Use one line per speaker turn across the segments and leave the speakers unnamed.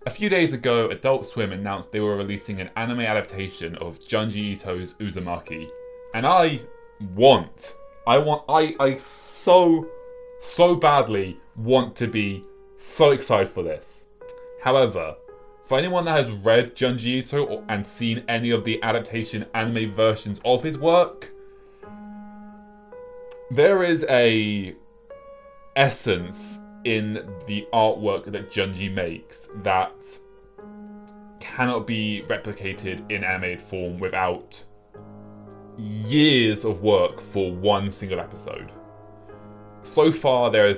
A few days ago, Adult Swim announced they were releasing an anime adaptation of Junji Ito's Uzumaki. And I so badly want to be so excited for this. However, for anyone that has read Junji Ito and seen any of the adaptation anime versions of his work, there is a essence in the artwork that Junji makes that cannot be replicated in animated form without years of work for one single episode. So far there's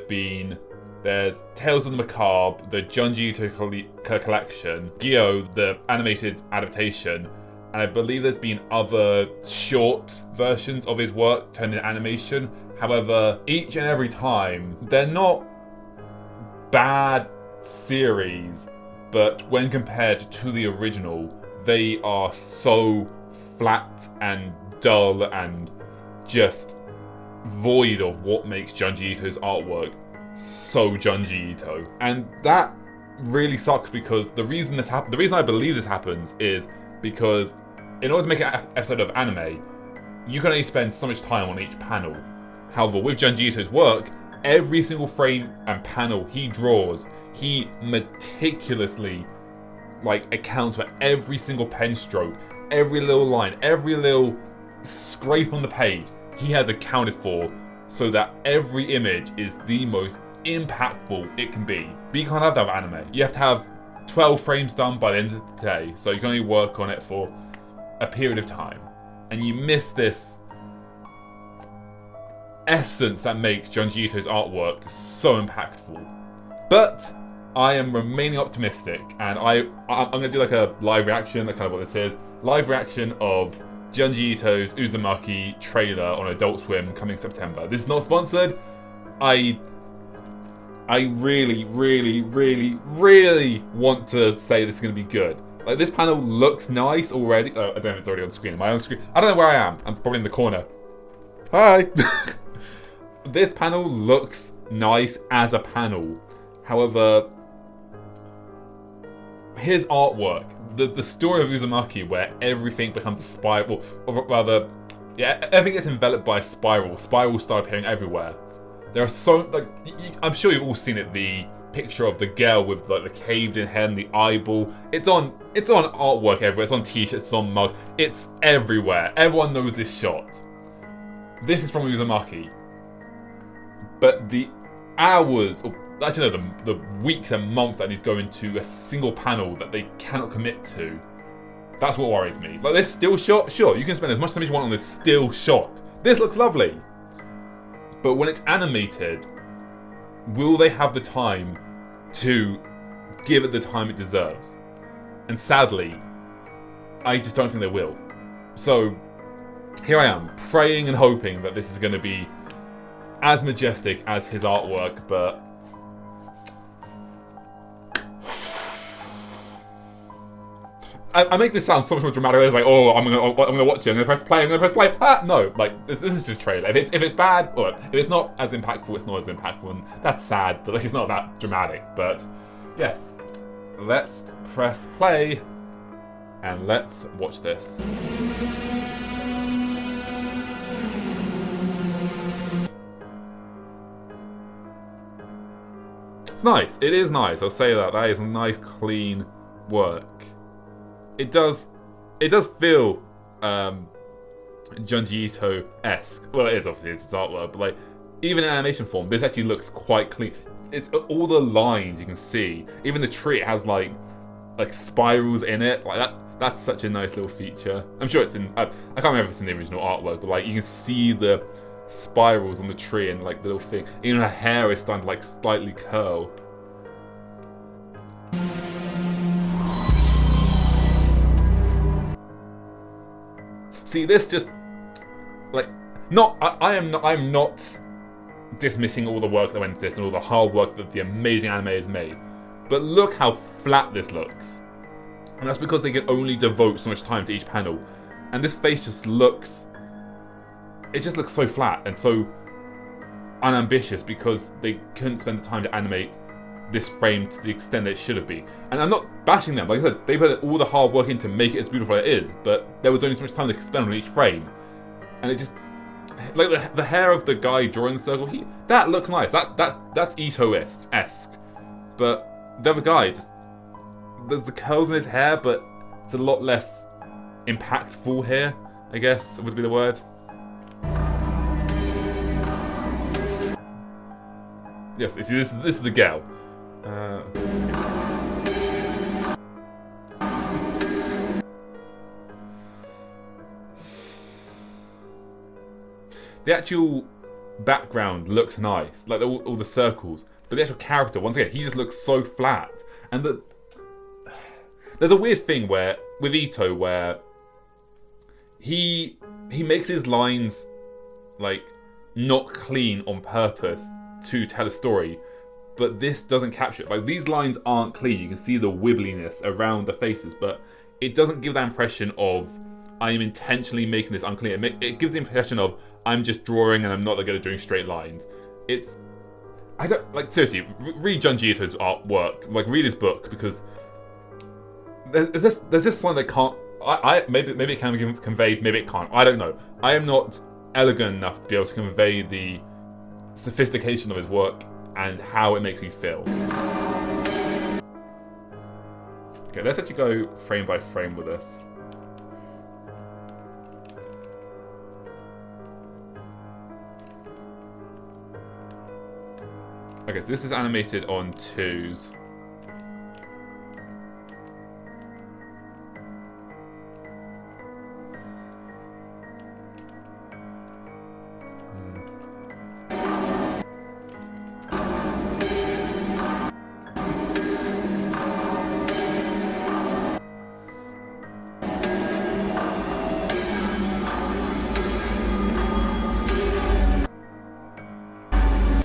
Tales of the Macabre, the Junji Ito collection, Gyo, the animated adaptation, and I believe there's been other short versions of his work turned into animation. However, each and every time, they're not bad series, but when compared to the original, they are so flat and dull and just void of what makes Junji Ito's artwork so Junji Ito. And that really sucks because the reason I believe this happens is because in order to make an episode of anime, you can only spend so much time on each panel. However, with Junji Ito's work, every single frame and panel he draws, he meticulously accounts for every single pen stroke, every little line, every little scrape on the page he has accounted for so that every image is the most impactful it can be. But you can't have that with anime. You have to have 12 frames done by the end of the day, so you can only work on it for a period of time. And you miss this essence that makes Junji Ito's artwork so impactful. But I am remaining optimistic, and I'm going to do like a live reaction, that's kind of what this is. Live reaction of Junji Ito's Uzumaki trailer on Adult Swim coming September. This is not sponsored. I really, really, really, really want to say this is going to be good. Like, this panel looks nice already. Oh, I don't know if it's already on screen. Am I on screen? I don't know where I am. I'm probably in the corner. Hi! This panel looks nice as a panel. However, his artwork, the story of Uzumaki, where everything becomes a spiral, or rather, yeah, everything gets enveloped by a spiral. Spirals start appearing everywhere. There are so, I'm sure you've all seen it, the picture of the girl with the caved in head and the eyeball. It's on artwork everywhere. It's on t-shirts, it's on mug. It's everywhere. Everyone knows this shot. This is from Uzumaki. But the hours, or actually no, the weeks and months that need to go into a single panel that they cannot commit to, that's what worries me. Like, this still shot, sure, you can spend as much time as you want on this still shot. This looks lovely. But when it's animated, will they have the time to give it the time it deserves? And sadly, I just don't think they will. So, here I am, praying and hoping that this is going to be as majestic as his artwork, but I make this sound so much more dramatic. It's like, oh, I'm gonna watch it. I'm gonna press play. No, like this is just trailer. If it's bad, or if it's not as impactful, it's not as impactful, and that's sad. But it's not that dramatic. But yes, let's press play and let's watch this. It's nice. It is nice. I'll say that. That is nice, clean work. It does feel Junji Ito-esque. Well, it is obviously, it's his artwork, but even in animation form, this actually looks quite clean. It's all the lines you can see. Even the tree, it has like spirals in it. Like that's such a nice little feature. I'm sure it's in. I can't remember if it's in the original artwork, but you can see the spirals on the tree and the little thing. Even her hair is starting to slightly curl. See, this just I'm not dismissing all the work that went into this and all the hard work that the amazing anime has made. But look how flat this looks. And that's because they can only devote so much time to each panel. And this face just looks so flat and so unambitious because they couldn't spend the time to animate this frame to the extent that it should have been. And I'm not bashing them. Like I said, they put all the hard work in to make it as beautiful as it is, but there was only so much time they could spend on each frame. And it just... Like, the hair of the guy drawing the circle, that looks nice. That's Ito-esque. But the other guy, just... There's the curls in his hair, but it's a lot less impactful here, I guess, would be the word. Yes, see, this is the girl. The actual background looks nice, like all the circles, but the actual character, once again, he just looks so flat. And there's a weird thing with Ito where he makes his lines like not clean on purpose to tell a story, but this doesn't capture it. Like, these lines aren't clean. You can see the wibbliness around the faces, but it doesn't give that impression of I am intentionally making this unclean. It gives the impression of I'm just drawing and I'm not good at doing straight lines. I don't, like, seriously, read Junji Ito's artwork, like, read his book, because there's just something that can't, maybe it can be conveyed, maybe it can't, I don't know. I am not elegant enough to be able to convey the sophistication of his work and how it makes me feel. Okay, let's actually go frame by frame with this. Okay, so this is animated on 2s.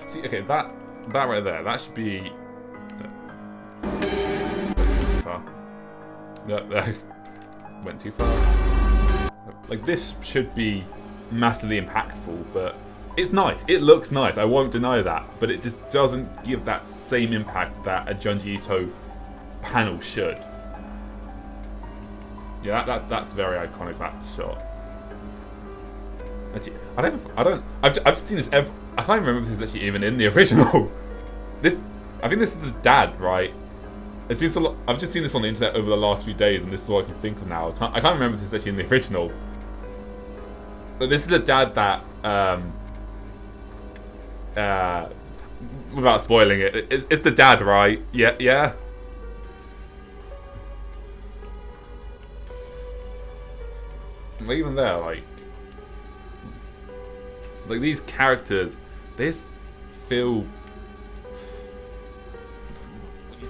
See, okay, that right there, that should be... Too far. That went too far. Like, this should be massively impactful, but it's nice. It looks nice, I won't deny that, but it just doesn't give that same impact that a Junji Ito panel should. Yeah, that's very iconic, that shot. Actually, I've just seen this I can't remember if this is actually even in the original. I think this is the dad, right? It's been so long, I've just seen this on the internet over the last few days, and this is all I can think of now. I can't remember if this is actually in the original. But this is the dad that, without spoiling it, it's the dad, right? Yeah. Like, even there, like these characters, they just feel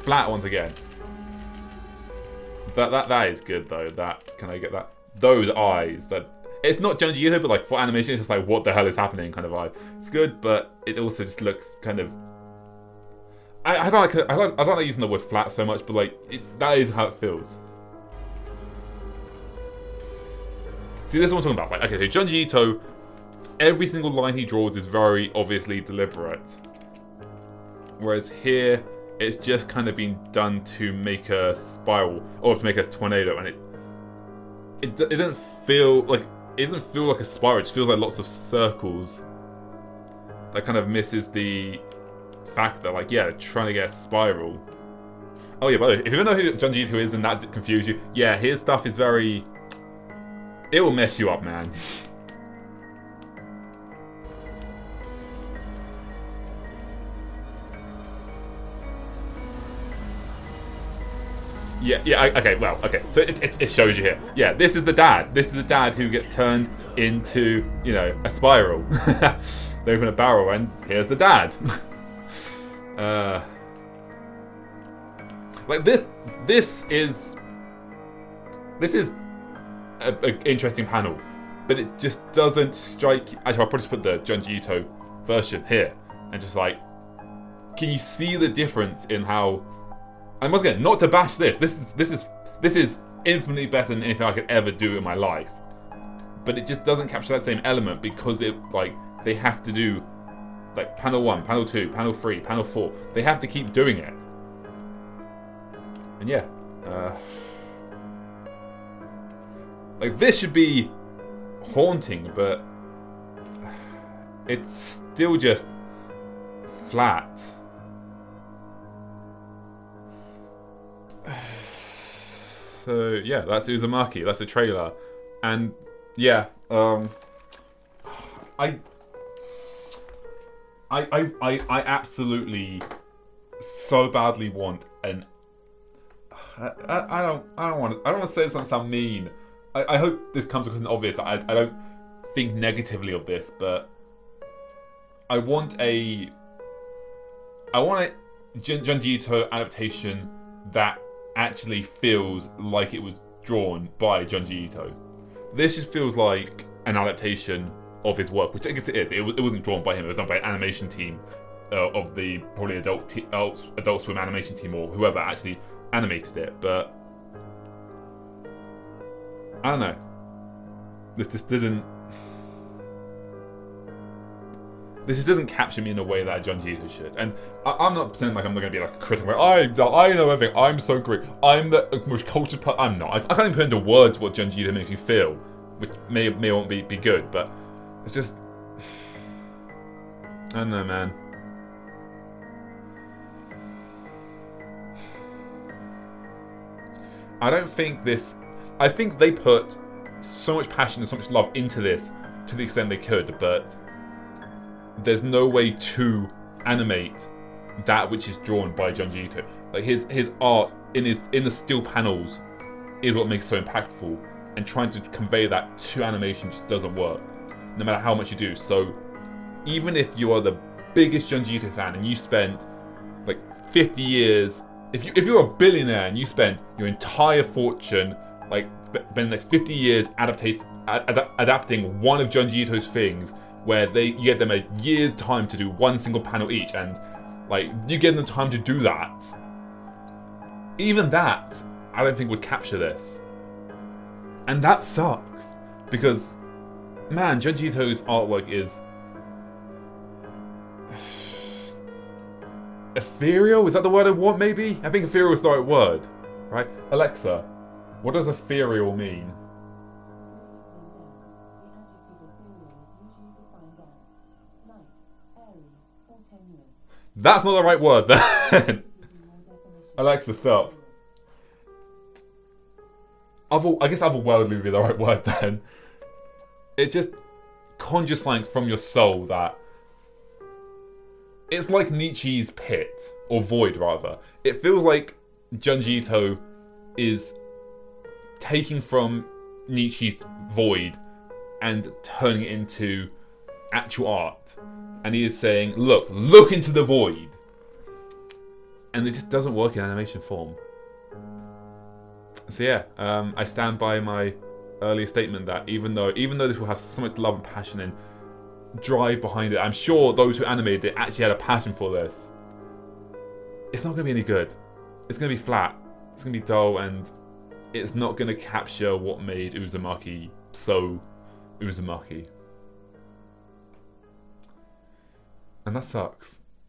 flat once again. That is good though. Can I get that? Those eyes. That it's not Junji Ito, but like for animation, it's just like what the hell is happening kind of eye. It's good, but it also just looks kind of. I don't like using the word flat so much, but like that is how it feels. See, this is what I'm talking about. Like, okay, so Junji Ito, every single line he draws is very obviously deliberate. Whereas here, it's just kind of been done to make a spiral or to make a tornado, and it doesn't feel like a spiral. It just feels like lots of circles. That kind of misses the fact that, like, yeah, they're trying to get a spiral. Oh yeah, by the way, if you don't know who Junji Ito is and that confused you, yeah, his stuff is very. It will mess you up, man. Yeah, okay. So it shows you here. Yeah, this is the dad. This is the dad who gets turned into, you know, a spiral. They open a barrel and here's the dad. Like this is an interesting panel, but it just doesn't strike you. Actually, I'll probably just put the Junji Ito version here and just like, can you see the difference in how? And once again, not to bash this. This is infinitely better than anything I could ever do in my life. But it just doesn't capture that same element because it, like, they have to do like panel 1, panel 2, panel 3, panel 4. They have to keep doing it. And yeah, like this should be haunting, but it's still just flat. So yeah, that's Uzumaki. That's a trailer, and yeah, I absolutely so badly want an. I don't want to say this doesn't sound mean. I hope this comes across as obvious. I don't think negatively of this, but I want a Junji Ito adaptation that actually feels like it was drawn by Junji Ito. This just feels like an adaptation of his work, which I guess it is. It wasn't drawn by him. It was done by an animation team of the probably Adult Swim animation team or whoever actually animated it. But I don't know. This just doesn't capture me in a way that Junji Ito should. And I'm not pretending like I'm not going to be like a critic where I know everything, I'm so great, I'm the most cultured part. I'm not. I can't even put into words what Junji Ito makes me feel, which may or won't be good, but it's just, I don't know, man. I think they put so much passion and so much love into this to the extent they could, but there's no way to animate that which is drawn by Junji Ito. Like his art in the still panels is what makes it so impactful, and trying to convey that to animation just doesn't work, no matter how much you do. So even if you are the biggest Junji Ito fan and you spent like 50 years, if you're a billionaire and you spend your entire fortune like spending like 50 years adapting one of Junji Ito's things, where you get them a year's time to do one single panel each, and like you give them time to do that, even that I don't think would capture this. And that sucks, because man, Junji Ito's artwork is ethereal. Is that the word I want? Maybe? I think ethereal is the right word, right? Alexa, what does ethereal mean? That's not the right word then. Alexa, stop. I guess otherworldly would be the right word then. It just conjures something from your soul that it's like Nietzsche's pit, or void rather. It feels like Junji Ito is taking from Nietzsche's void and turning it into actual art. And he is saying, look into the void. And it just doesn't work in animation form. So yeah, I stand by my earlier statement that even though this will have so much love and passion and drive behind it, I'm sure those who animated it actually had a passion for this, it's not going to be any good. It's going to be flat. It's going to be dull, and it's not going to capture what made Uzumaki so Uzumaki. And that sucks.